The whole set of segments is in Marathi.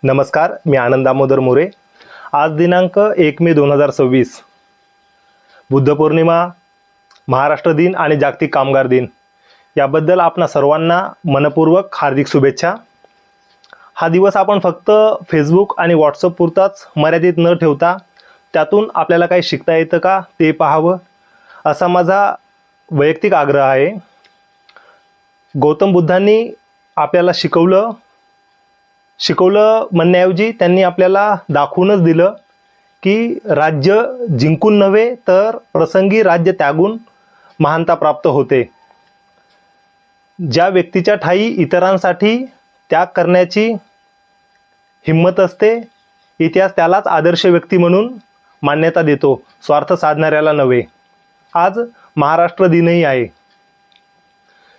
नमस्कार, मी आनंद दामोदर मोरे। आज दिनांक 1 मे 2026 बुद्ध पौर्णिमा, महाराष्ट्र दिन आणि जागतिक कामगार दिन याबद्दल आपणा सर्वांना मनपूर्वक हार्दिक शुभेच्छा। हा दिवस आपण फक्त फेसबुक आणि व्हॉट्सअप पुरताच मर्यादित न ठेवता त्यातून आपल्याला काही शिकता येतं का ते पाहावं असा माझा वैयक्तिक आग्रह आहे। गौतम बुद्धांनी आपल्याला शिकवलं म्हणण्याऐवजी त्यांनी आपल्याला दाखवूनच दिलं की राज्य जिंकून नव्हे तर प्रसंगी राज्य त्यागून महानता प्राप्त होते। ज्या व्यक्तीच्या ठायी इतरांसाठी त्याग करण्याची हिम्मत असते, इतिहास त्यालाच आदर्श व्यक्ती म्हणून मान्यता देतो, स्वार्थ साधणाऱ्याला नव्हे। आज महाराष्ट्र दिनही आहे।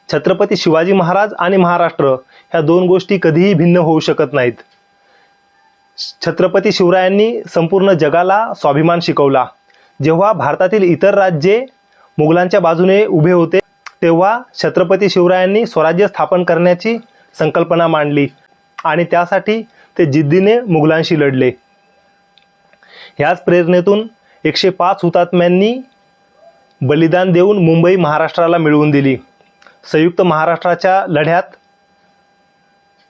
छत्रपती शिवाजी महाराज आणि महाराष्ट्र ह्या दोन गोष्टी कधीही भिन्न होऊ शकत नाहीत। छत्रपती शिवरायांनी संपूर्ण जगाला स्वाभिमान शिकवला। जेव्हा भारतातील इतर राज्ये मुघलांच्या बाजूने उभे होते तेव्हा छत्रपती शिवरायांनी स्वराज्य स्थापन करण्याची संकल्पना मांडली आणि त्यासाठी ते जिद्दीने मुघलांशी लढले। ह्याच प्रेरणेतून 105 हुतात्म्यांनी बलिदान देऊन मुंबई महाराष्ट्राला मिळवून दिली। संयुक्त महाराष्ट्राच्या लढ्यात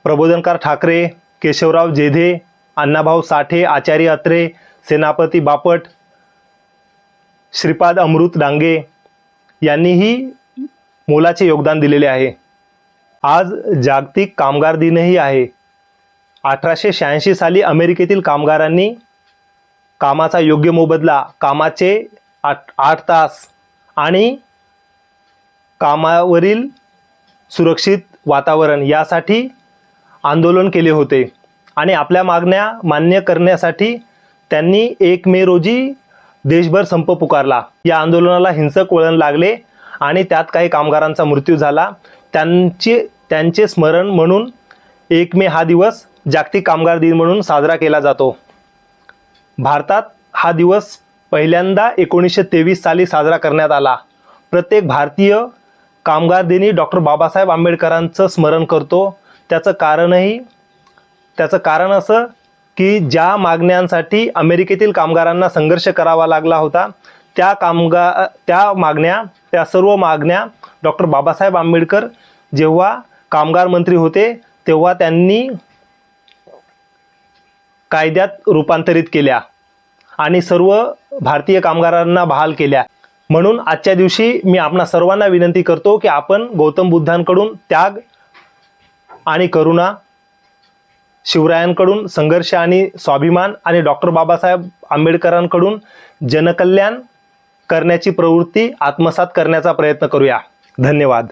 प्रबोधनकार ठाकरे, केशवराव जेधे, अण्णाभाऊ साठे, आचार्य अत्रे, सेनापती बापट, श्रीपाद अमृत डांगे यांनीही मोलाचे योगदान दिलेले आहे। आज जागतिक कामगार दिनही आहे। 1886 साली अमेरिकेतील कामगारांनी कामाचा योग्य मोबदला, कामाचे 8 तास आणि कामावरील सुरक्षित वातावरण यासाठी आंदोलन केले होते आणि आपल्या मागण्या मान्य करण्यासाठी त्यांनी 1 मे रोजी देशभर संप पुकारला। या आंदोलनाला हिंसक वळण लागले आणि त्यात काही कामगारांचा मृत्यू झाला। त्यांचे स्मरण म्हणून 1 मे हा दिवस जागतिक कामगार दिन म्हणून साजरा केला जातो। भारतात हा दिवस पहिल्यांदा 1923 साली साजरा करण्यात आला। प्रत्येक भारतीय कामगार दिनी डॉक्टर बाबासाहेब आंबेडकरांचं स्मरण करतो। त्याचं कारण असं की ज्या मागण्यांसाठी अमेरिकेतील कामगारांना संघर्ष करावा लागला होता त्या सर्व मागण्या डॉक्टर बाबासाहेब आंबेडकर जेव्हा कामगार मंत्री होते तेव्हा त्यांनी कायद्यात रूपांतरित केल्या आणि सर्व भारतीय कामगारांना बहाल केल्या। म्हणून आजच्या दिवशी मी आपणा सर्वांना विनंती करतो की आपण गौतम बुद्धांकडून त्याग आणि करुणा, शिवरायांकडून संघर्ष आणि स्वाभिमान आणि डॉक्टर बाबासाहेब आंबेडकरांकडून जनकल्याण करण्याची प्रवृत्ती आत्मसात करण्याचा प्रयत्न करूया। धन्यवाद।